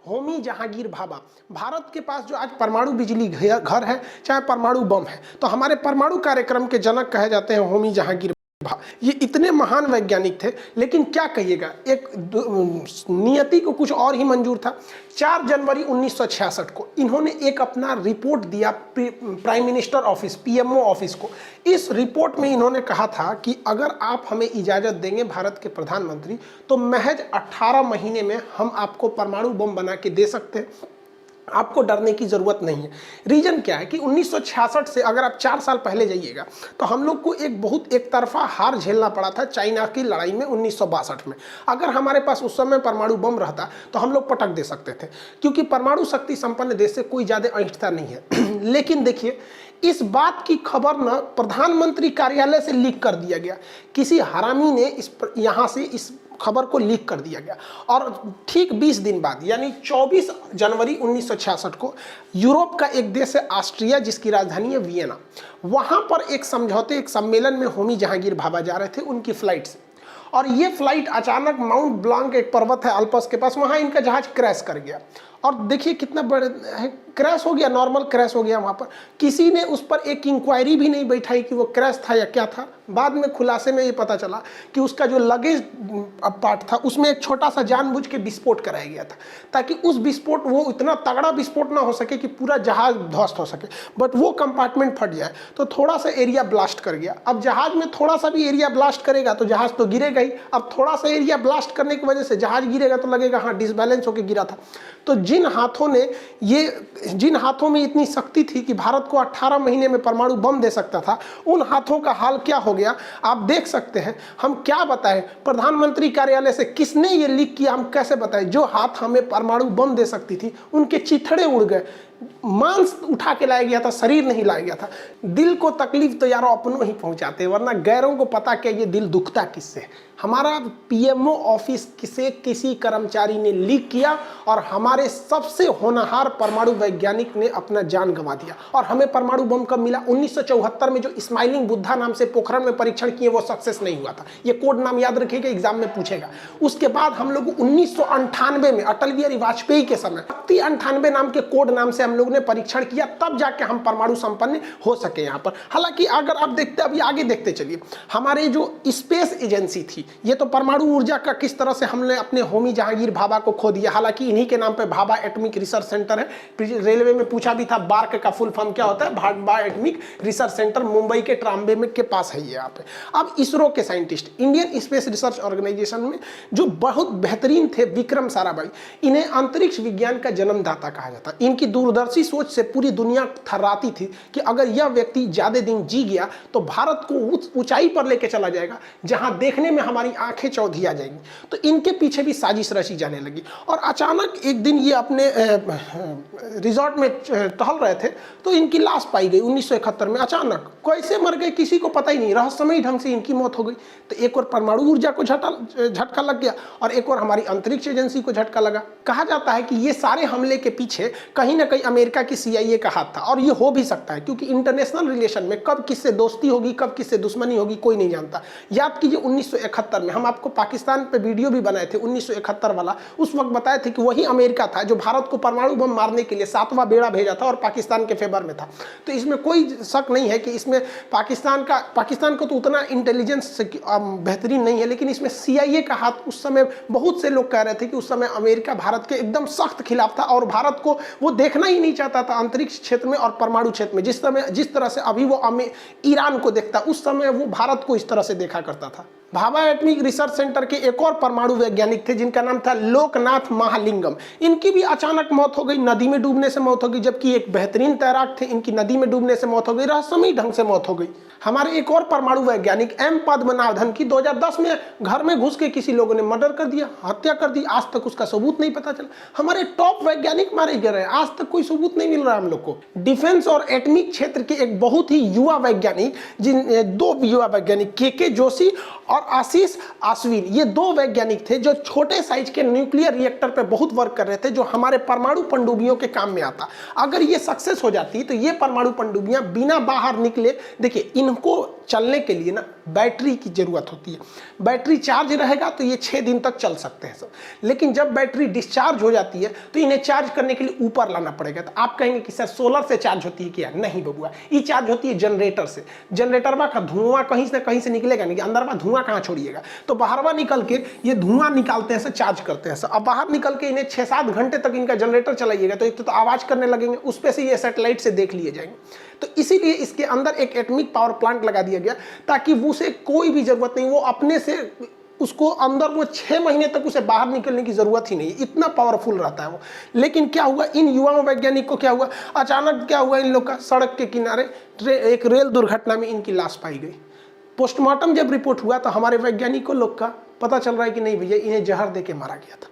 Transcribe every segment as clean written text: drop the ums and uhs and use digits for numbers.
होमी जहांगीर भाभा, भारत के पास जो आज परमाणु बिजली घर है, चाहे परमाणु बम है, तो हमारे परमाणु कार्यक्रम के जनक कहे जाते हैं होमी जहांगीर भाभा। ये इतने महान वैज्ञानिक थे, लेकिन क्या कहिएगा, एक नियति को कुछ और ही मंजूर था। 4 जनवरी 1966 को इन्होंने एक अपना रिपोर्ट दिया prime minister office, PMO office को। इस रिपोर्ट में इन्होंने कहा था कि अगर आप हमें इजाज़त देंगे भारत के प्रधानमंत्री, तो महज 18 महीने में हम आपको परमाणु बम बना के दे सकते हैं, आपको डरने की ज़रूरत नहीं है। रीज़न क्या है कि 1966 से अगर आप 4 साल पहले जाइएगा तो हम लोग को एक बहुत एक तरफा हार झेलना पड़ा था चाइना की लड़ाई में 1962 में। अगर हमारे पास उस समय परमाणु बम रहता तो हम लोग पटक दे सकते थे, क्योंकि परमाणु शक्ति संपन्न देश से कोई ज़्यादा ऐंठता नहीं है। लेकिन देखिए, इस बात की खबर न प्रधानमंत्री कार्यालय से लीक कर दिया गया, किसी हरामी ने यहाँ से इस खबर को लीक कर दिया गया। और ठीक 20 दिन बाद यानी 24 जनवरी 1966 को यूरोप का एक देश है ऑस्ट्रिया, जिसकी राजधानी है वियना, वहाँ पर एक समझौते, एक सम्मेलन में होमी जहांगीर भाभा जा रहे थे उनकी फ्लाइट से। और ये फ्लाइट अचानक माउंट ब्लांक एक पर्वत है अल्पस के पास, वहाँ इनका जहाज क्रैश कर गया। और देखिए कितना बड़े क्रैश हो गया, नॉर्मल क्रैश हो गया। वहाँ पर किसी ने उस पर एक इंक्वायरी भी नहीं बैठाई कि वो क्रैश था या क्या था। बाद में खुलासे में ये पता चला कि उसका जो लगेज पार्ट था उसमें एक छोटा सा जानबूझ के विस्फोट कराया गया था, ताकि उस विस्फोट, वो इतना तगड़ा विस्फोट ना हो सके कि पूरा जहाज ध्वस्त हो सके, बट वो कंपार्टमेंट फट जाए तो थोड़ा सा एरिया ब्लास्ट कर गया। अब जहाज में थोड़ा सा भी एरिया ब्लास्ट करेगा तो जहाज तो गिरेगा ही। अब थोड़ा सा एरिया ब्लास्ट करने की वजह से जहाज गिरेगा तो लगेगा हाँ डिसबैलेंस होकर गिरा था। तो जिन हाथों में इतनी शक्ति थी कि भारत को 18 महीने में परमाणु बम दे सकता था, उन हाथों का हाल क्या हो गया आप देख सकते हैं। हम क्या बताएं, प्रधानमंत्री कार्यालय से किसने ये लीक किया, हम कैसे बताएं। जो हाथ हमें परमाणु बम दे सकती थी उनके चिथड़े उड़ गए, मांस उठा के लाया गया था, शरीर नहीं लाया गया था। दिल को तकलीफ तो यारों अपनों ही पहुंचाते, वरना गैरों को पता क्या ये दिल दुखता किससे। हमारा पीएमओ ऑफिस से किसी कर्मचारी ने लीक किया और हमारे सबसे होनहार परमाणु वैज्ञानिक ने अपना जान गंवा दिया। और हमें परमाणु बम कब मिला? 1974 में जो स्माइलिंग बुद्धा नाम से पोखरण में परीक्षण किए वो सक्सेस नहीं हुआ था। ये कोड नाम याद रखिएगा, एग्जाम में पूछेगा। उसके बाद हम लोग 1998 में अटल बिहारी वाजपेयी के समय 98 नाम के कोड नाम से हम लोग ने परीक्षण किया, तब जाके हम परमाणु संपन्न हो सके यहाँ पर। हालांकि अगर आप देखते, अभी आगे देखते चलिए, हमारे जो स्पेस एजेंसी थी, ये तो परमाणु ऊर्जा का किस तरह से हमने अपने होमी जहांगीर भाभा को खो दिया। हालांकि इन्हीं के नाम पे भाभा एटॉमिक रिसर्च सेंटर है। रेलवे में पूछा भी था बार्क का फुल फॉर्म क्या होता है, Bhabha atomic research centre Mumbai के ट्राम्बे में के पास है ये यहाँ पे। अब इसरो के scientist, Indian space research organisation में जो बहुत बेहतरीन थे, विक्रम साराभाई, इन्हें अंतरिक्ष विज्ञान का जन्मदाता कहा जाता। इनकी दूरदर्शी सोच से पूरी दुनिया थर्राती थी कि अगर यह व्यक्ति ज्यादा दिन जी गया तो भारत को उस ऊंचाई पर लेके चला जाएगा जहां देखने में हमारी आंखें चौधी आ जाएंगी। तो इनके पीछे भी साजिश रची जाने लगी। और अचानक एक दिन ये अपने रिजॉर्ट में टहल रहे थे तो इनकी लाश पाई गई 1971 में। अचानक कैसे मर गए किसी को पता ही नहीं, रहस्यमयी ढंग से इनकी मौत हो गई। तो एक और परमाणु ऊर्जा को झटका लग गया और एक और हमारी अंतरिक्ष एजेंसी को झटका लगा। कहा जाता है कि ये सारे हमले के पीछे कहीं ना कहीं अमेरिका की CIA का हाथ था। और ये हो भी सकता है, क्योंकि इंटरनेशनल रिलेशन में कब किससे दोस्ती होगी, कब किससे दुश्मनी होगी, कोई नहीं जानता। याद कीजिए 1971 में हम आपको पाकिस्तान पे वीडियो भी बनाए थे 1971 वाला। उस वक्त बताए थे कि वही अमेरिका था जो भारत को परमाणु बम मारने के लिए 7वां बेड़ा भेजा था और पाकिस्तान के फेवर में था। तो इसमें कोई शक नहीं है कि इसमें पाकिस्तान को तो उतना इंटेलिजेंस बेहतरीन नहीं है, लेकिन इसमें CIA का हाथ उस समय बहुत से लोग कह रहे थे कि उस समय अमेरिका भारत के एकदम सख्त खिलाफ था और भारत को वो देखना ही नहीं चाहता था अंतरिक्ष क्षेत्र में और परमाणु क्षेत्र में। जिस तरह से अभी वो ईरान को देखता, उस समय वो भारत को इस तरह से देखा करता था। भाभा एटॉमिक रिसर्च सेंटर के एक और परमाणु वैज्ञानिक थे जिनका नाम था लोकनाथ महालिंगम। इनकी भी अचानक मौत हो गई, नदी में डूबने से मौत हो गई। जबकि एक बेहतरीन तैराक थे, इनकी नदी में डूबने से मौत हो गई, रहस्यमयी ढंग से मौत हो गई। हमारे एक और परमाणु वैज्ञानिक M पद्मनाभन की 2010 में घर में घुस के किसी लोगों ने मर्डर कर दिया, हत्या कर दी। आज तक उसका सबूत नहीं पता चला। हमारे टॉप वैज्ञानिक मारे गए, आज तक कोई कोई सबूत नहीं मिल रहा हम लोग को। डिफेंस और एटॉमिक क्षेत्र के एक बहुत ही युवा वैज्ञानिक, दो युवा वैज्ञानिक के जोशी और आशीष आश्विन, ये दो वैज्ञानिक थे जो छोटे साइज के न्यूक्लियर रिएक्टर पे बहुत वर्क कर रहे थे, जो हमारे परमाणु पनडुब्बियों के काम में आता। अगर ये सक्सेस हो जाती तो ये परमाणु पनडुब्बियां बिना बाहर निकले, देखिए इनको चलने के लिए ना बैटरी की जरूरत होती है। बैटरी चार्ज रहेगा तो ये 6 दिन तक चल सकते हैं सब, लेकिन जब बैटरी डिस्चार्ज हो जाती है तो इन्हें चार्ज करने के लिए ऊपर लाना पड़ेगा। तो आप कहेंगे कि सर सोलर से चार्ज होती है क्या? नहीं बबुआ, ये चार्ज होती है जनरेटर से। जनरेटर का धुआं कहीं से निकलेगा नहीं, अंदर में धुआं कहाँ छोड़िएगा, तो बाहर निकल के ये धुआं निकालते हैं, चार्ज करते हैं। अब बाहर निकल के इन्हें 6-7 घंटे तक इनका जनरेटर चलाइएगा तो एक तो आवाज करने लगेंगे, उस पर से ये सैटेलाइट से देख लिए जाएंगे। तो इसीलिए इसके अंदर एक एटॉमिक पावर प्लांट लगा दिया गया ताकि उसे कोई भी जरूरत नहीं, वो अपने से उसको अंदर वो 6 महीने तक उसे बाहर निकलने की जरूरत ही नहीं, इतना पावरफुल रहता है वो। लेकिन क्या हुआ, इन युवाओं वैज्ञानिक को क्या हुआ, अचानक क्या हुआ, इन लोग का सड़क के किनारे एक रेल दुर्घटना में इनकी लाश पाई गई। पोस्टमार्टम जब रिपोर्ट हुआ तो हमारे वैज्ञानिकों लोग का पता चल रहा है कि नहीं भैया, इन्हें जहर दे के मारा गया था।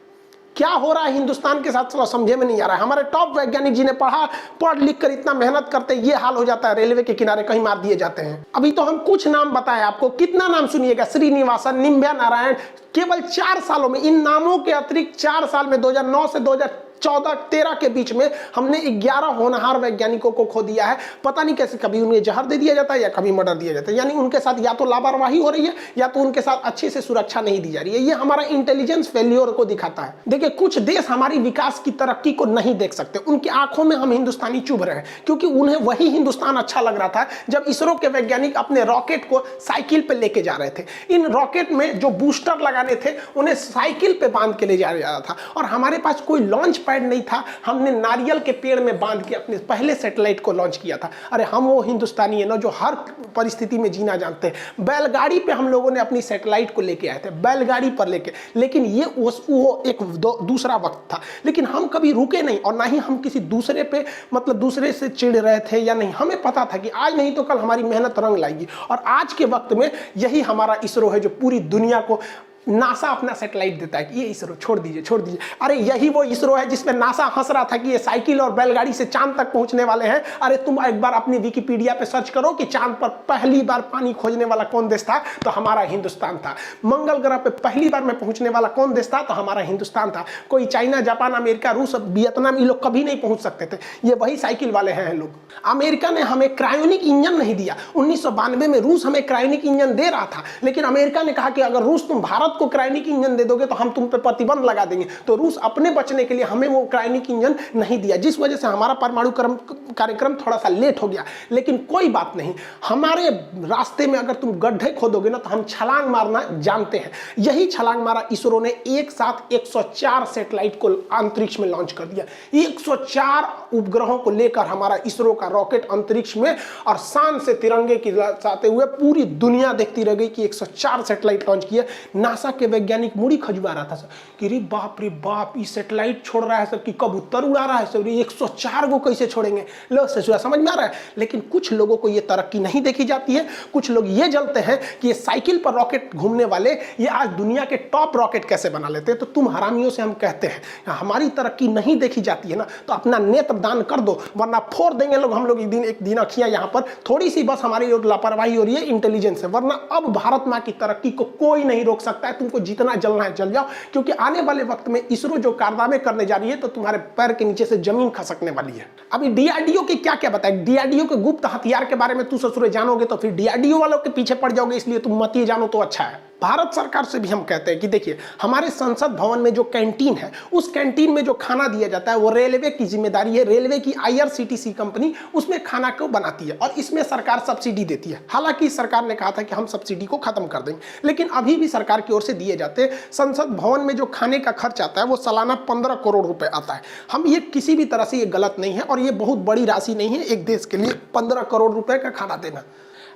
क्या हो रहा है हिंदुस्तान के साथ समझे में नहीं आ रहा है। हमारे टॉप वैज्ञानिक जिन्हें पढ़ लिख कर इतना मेहनत करते हैं, ये हाल हो जाता है, रेलवे के किनारे कहीं मार दिए जाते हैं। अभी तो हम कुछ नाम बताए आपको, कितना नाम सुनिएगा, श्रीनिवासन, निम्ब्या नारायण, केवल 4 सालों में, इन नामों के अतिरिक्त 4 साल में 2009 से 2014-13 के बीच में हमने 11 होनहार वैज्ञानिकों को खो दिया है। पता नहीं कैसे, कभी उन्हें जहर दे दिया जाता है या कभी मर्डर दिया जाता है। यानी उनके साथ या तो लापरवाही हो रही है या तो उनके साथ अच्छे से सुरक्षा नहीं दी जा रही है। ये हमारा इंटेलिजेंस फेल्योर को दिखाता है। देखिए कुछ देश हमारी विकास की तरक्की को नहीं देख सकते, उनकी आंखों में हम हिंदुस्तानी चुभ रहे हैं, क्योंकि उन्हें वही हिंदुस्तान अच्छा लग रहा था जब इसरो के वैज्ञानिक अपने रॉकेट को साइकिल पे लेके जा रहे थे। इन रॉकेट में जो बूस्टर लगाने थे उन्हें साइकिल पे बांध के ले जा रहा था, और हमारे पास कोई लॉन्च पैड नहीं था। हमने नारियल के पेड़ में बांध के अपने पहले सैटेलाइट को लॉन्च किया था। अरे हम वो हिंदुस्तानी है ना जो हर परिस्थिति में जीना जानते हैं। बैलगाड़ी पे हम लोगों ने अपनी सैटेलाइट को लेके आए थे, बैलगाड़ी पर लेके, लेकिन ये वो एक दूसरा वक्त था। लेकिन हम कभी रुके नहीं, और ना ही हम किसी दूसरे पे मतलब दूसरे से चिढ़ रहे थे या नहीं। हमें पता था कि आज नहीं तो कल हमारी मेहनत रंग लाएगी, और आज के वक्त में यही हमारा इसरो है जो पूरी दुनिया को, नासा अपना सैटेलाइट देता है कि ये इसरो छोड़ दीजिए। अरे यही वो इसरो है जिसमें नासा हंस रहा था कि ये साइकिल और बैलगाड़ी से चांद तक पहुंचने वाले हैं। अरे तुम एक बार अपनी विकिपीडिया पे सर्च करो कि चांद पर पहली बार पानी खोजने वाला कौन देश था, तो हमारा हिंदुस्तान था। मंगल ग्रह पे पहली बार में पहुंचने वाला कौन देश था, तो हमारा हिंदुस्तान था। कोई चाइना, जापान, अमेरिका, रूस, वियतनाम, ये लोग कभी नहीं पहुंच सकते थे। ये वही साइकिल वाले हैं लोग। अमेरिका ने हमें क्रायोनिक इंजन नहीं दिया। 1992 में रूस हमें क्रायोनिक इंजन दे रहा था, लेकिन अमेरिका ने कहा कि अगर रूस तुम भारत को क्रायोनिक इंजन दे दोगे तो हम तुम पे प्रतिबंध लगा देंगे। तो रूस अपने बचने के लिए हमें वो क्रायोनिक इंजन नहीं दिया, जिस वजह से हमारा परमाणु कार्यक्रम थोड़ा सा लेट हो गया। लेकिन कोई बात नहीं, हमारे रास्ते में अगर तुम गड्ढे खोदोगे ना तो हम छलांग मारना जानते हैं। यही छलांग मारा इसरो ने। एक साथ 104 सैटेलाइट को अंतरिक्ष में लॉन्च कर दिया। 104 उपग्रहों को लेकर हमारा इसरो का रॉकेट अंतरिक्ष में, और शान से तिरंगे की लहराते हुए पूरी दुनिया देखती रह गई कि 104 सैटेलाइट लॉन्च किए। नासा के वैज्ञानिक मुड़ी खजुआ रहा था सर कि रे बाप, ये सैटेलाइट छोड़ रहा है सर कि कबूतर उड़ा रहा है सर, 104 को कैसे छोड़ेंगे। लो सर समझ में आ रहा है। लेकिन कुछ लोगों को ये तरक्की नहीं देखी जाती है। कुछ लोग ये जलते हैं कि ये साइकिल पर रॉकेट घूमने वाले ये आज दुनिया के टॉप रॉकेट कैसे बना लेते हैं। तो तुम हरामियों से हम कहते हैं, हमारी तरक्की नहीं देखी जाती है ना तो अपना नेत्र दान कर दो, वरना फोड़ देंगे लोग हम लोग एक दिन अखियां। यहाँ पर थोड़ी सी बस हमारी लापरवाही हो रही है, इंटेलिजेंस है, वरना अब भारत माँ की तरक्की को कोई नहीं रोक सकता है। तुमको जितना जलना है जल जाओ, क्योंकि आने वाले वक्त में इसरो जो कारनामे करने जा रही है तो तुम्हारे पैर के नीचे से जमीन खसकने वाली है। अभी डीआरडीओ के क्या बताए, डीआरडीओ के गुप्त हथियार के बारे में तू ससुरे जानोगे तो फिर डीआरडीओ वालों के पीछे पड़ जाओगे, इसलिए तुम मत ये जानो तो अच्छा है। भारत सरकार से भी हम कहते हैं कि देखिए हमारे संसद भवन में जो कैंटीन है, उस कैंटीन में जो खाना दिया जाता है वो रेलवे की जिम्मेदारी है। रेलवे की IRCTC कंपनी उसमें खाना को बनाती है, और इसमें सरकार सब्सिडी देती है। हालांकि सरकार ने कहा था कि हम सब्सिडी को खत्म कर देंगे, लेकिन अभी भी सरकार की ओर से दिए जाते हैं। संसद भवन में जो खाने का खर्च आता है वो सालाना 15 करोड़ रुपए आता है। हम ये किसी भी तरह से ये गलत नहीं है, और ये बहुत बड़ी राशि नहीं है एक देश के लिए 15 करोड़ रुपए का खाना देना।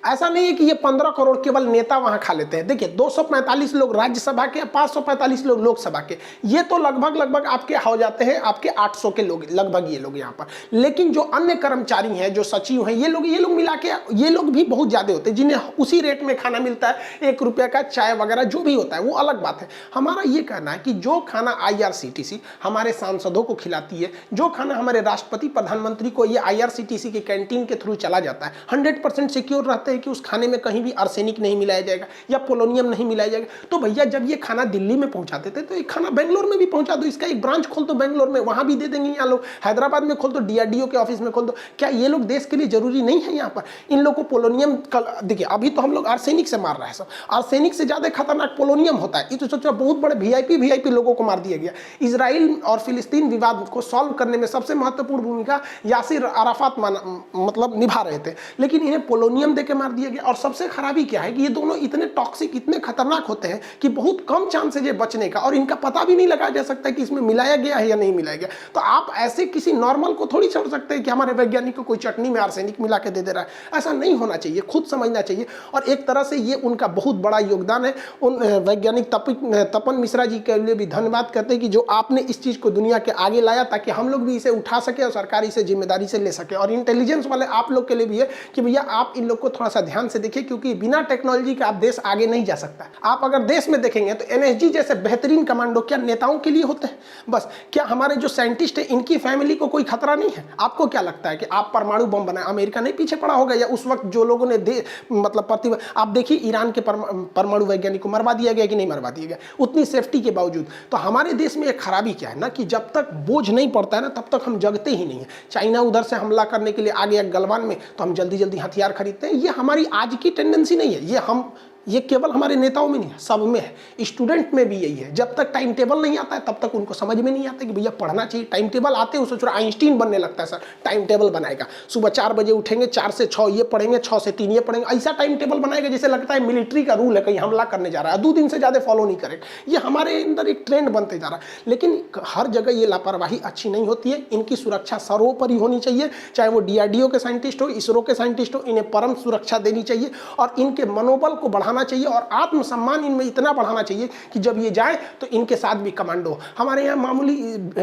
ऐसा नहीं है कि ये 15 करोड़ केवल नेता वहां खा लेते हैं। देखिए 245 लोग राज्यसभा के, 545 लोग लोकसभा के, ये तो लगभग आपके हो जाते हैं आपके 800 के लोग लगभग ये लोग यहाँ पर। लेकिन जो अन्य कर्मचारी हैं, जो सचिव हैं, ये लोग मिला के ये लोग भी बहुत ज्यादा होते हैं, जिन्हें उसी रेट में खाना मिलता है, 1 रुपये का चाय वगैरह जो भी होता है वो अलग बात है। हमारा ये कहना है कि जो खाना IRCTC हमारे सांसदों को खिलाती है, जो खाना हमारे राष्ट्रपति प्रधानमंत्री को ये IRCTC के कैंटीन के थ्रू चला जाता है, 100% सिक्योर रहते हैं कि उस खाने में कहीं भी आर्सेनिक नहीं मिलाया जाएगा या पोलोनियम नहीं मिलाया जाएगा। तो भैया जब ये खाना दिल्ली में पहुंचाते थे तो ये खाना बेंगलोर में भी पहुंचा दो, इसका एक ब्रांच खोल दो बेंगलोर में, वहां भी दे देंगे। यहाँ लोग हैदराबाद में खोल दो, DRDO के ऑफिस में खोल दो। क्या ये लोग देश के लिए जरूरी नहीं है? यहाँ पर इन लोग को पोलोनियम, देखिए अभी तो हम लोग आर्सेनिक से मार रहे हैं, सब आर्सेनिक से ज्यादा खतरनाक पोलोनियम होता है। ये तो सोचो बहुत बड़े VIP लोगों को मार दिया गया। इजराइल और फिलिस्तीन विवाद को सॉल्व करने में सबसे महत्वपूर्ण भूमिका यासिर अराफात मतलब निभा रहे थे, लेकिन इन्हें पोलोनियम देके मार दिया गया। और सबसे खराबी क्या है कि ये दोनों इतने टॉक्सिक, इतने खतरनाक होते हैं कि बहुत कम चांस है ये बचने का, और इनका पता भी नहीं लगाया जा सकता कि इसमें मिलाया गया है या नहीं मिलाया गया। तो आप ऐसे किसी नॉर्मल को थोड़ी छोड़ सकते हैं कि हमारे वैज्ञानिक को कोई चटनी में आर्सेनिक मिला के दे दे रहा है। ऐसा नहीं होना चाहिए, खुद समझना चाहिए। और एक तरह से ये उनका बहुत बड़ा योगदान है। उन वैज्ञानिक तपन मिश्रा जी के लिए भी धन्यवाद करते हैं कि जो आपने इस चीज को दुनिया के आगे लाया, ताकि हम लोग भी इसे उठा सके और सरकार इसे जिम्मेदारी से ले सके। और इंटेलिजेंस वाले आप लोग के लिए भी है कि भैया आप इन लोग को थोड़ा सा ध्यान से देखिए, क्योंकि बिना टेक्नोलॉजी के आप देश आगे नहीं जा सकता। आप अगर देश में देखेंगे तो NSG जैसे बेहतरीन कमांडो क्या नेताओं के लिए होते हैं बस? क्या हमारे जो साइंटिस्ट है इनकी फैमिली को कोई खतरा नहीं है? आपको क्या लगता है कि आप परमाणु बम बनाए, अमेरिका नहीं पीछे पड़ा होगा? या उस वक्त जो लोगों ने मतलब आप देखिए ईरान के परमाणु वैज्ञानिक को मरवा दिया गया कि नहीं मरवा दिया गया, उतनी सेफ्टी के बावजूद। तो हमारे देश में एक खराबी क्या है ना, कि जब तक बोझ नहीं पड़ता है ना, तब तक हम जगते ही नहीं है। चाइना उधर से हमला करने के लिए आ गया गलवान में, तो हम जल्दी जल्दी हथियार खरीदते हैं। ये हमारी आज की टेंडेंसी नहीं है, ये केवल हमारे नेताओं में नहीं है, सब में है। स्टूडेंट में भी यही है, जब तक टाइम टेबल नहीं आता है तब तक उनको समझ में नहीं आता कि भैया पढ़ना चाहिए। टाइम टेबल आते हैं, सोच रहा आइंस्टीन बनने लगता है सर, टाइम टेबल बनाएगा, सुबह 4 बजे उठेंगे, 4 से 6 ये पढ़ेंगे, 6 से 3 ये पढ़ेंगे, ऐसा टाइम टेबल बनाएगा जैसे लगता है मिलिट्री का रूल है, कहीं हमला करने जा रहा है, 2 दिन से ज़्यादा फॉलो नहीं करें। ये हमारे अंदर एक ट्रेंड बनते जा रहा है। लेकिन हर जगह ये लापरवाही अच्छी नहीं होती है, इनकी सुरक्षा सर्वोपरि होनी चाहिए। चाहे वो DRDO के साइंटिस्ट हो, इसरो के साइंटिस्ट हो, इन्हें परम सुरक्षा देनी चाहिए और इनके मनोबल को बढ़ाना चाहिए और आत्मसम्मान इनमें इतना बढ़ाना चाहिए कि जब ये जाए तो इनके साथ भी कमांडो। हमारे यहाँ मामूली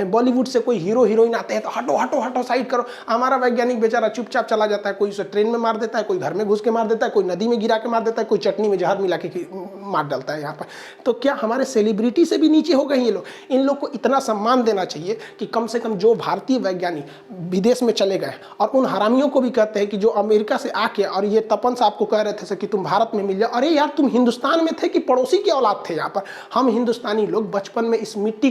बॉलीवुड से कोई हीरो हीरोइन आते हैं तो हटो हटो हटो साइड करो, हमारा वैज्ञानिक बेचारा चुपचाप चला जाता है। कोई उसे ट्रेन में मार देता है, कोई घर में घुस के मार देता है, कोई नदी में गिरा के मार देता है, कोई चटनी में जहर मिला के मार डालता है यहाँ पर। तो क्या हमारे सेलिब्रिटी से भी नीचे हो गए ये लोग? इन लोग को इतना सम्मान देना चाहिए कि कम से कम जो भारतीय वैज्ञानिक विदेश में चले गए, और उन हरामियों को भी कहते हैं कि जो अमेरिका से आके, और ये तपन साहब को कह रहे थे कि तुम भारत में मिल जाओ, अरे यार तुम हिंदुस्तान में थे कि पड़ोसी के औलाद थे? यहाँ पर हम हिंदुस्तानी लोग बचपन में इस मिट्टी